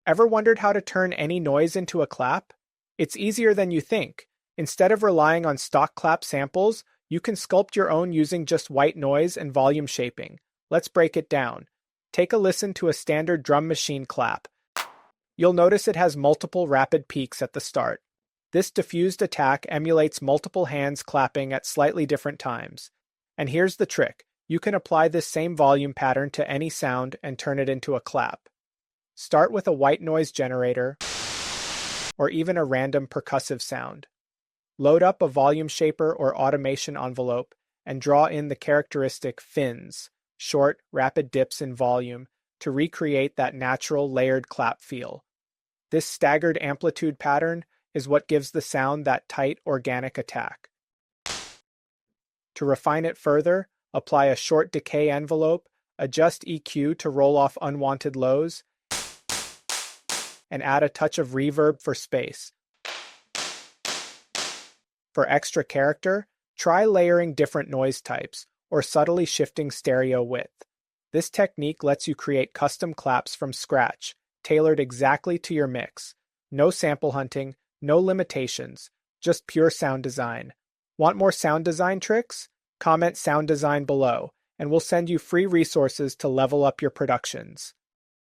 Ever wondered how to turn any noise into a clap? It's easier than you think. Instead of relying on stock clap samples, you can sculpt your own using just white noise and volume shaping. Let's break it down. Take a listen to a standard drum machine clap. You'll notice it has multiple rapid peaks at the start. This diffused attack emulates multiple hands clapping at slightly different times. And here's the trick. You can apply this same volume pattern to any sound and turn it into a clap. Start with a white noise generator or even a random percussive sound. Load up a volume shaper or automation envelope and draw in the characteristic fins, short, rapid dips in volume, to recreate that natural layered clap feel. This staggered amplitude pattern is what gives the sound that tight, organic attack. To refine it further, apply a short decay envelope, adjust EQ to roll off unwanted lows, and add a touch of reverb for space. For extra character, try layering different noise types or subtly shifting stereo width. This technique lets you create custom claps from scratch, tailored exactly to your mix. No sample hunting, no limitations, just pure sound design. Want more sound design tricks? Comment sound design below, and we'll send you free resources to level up your productions.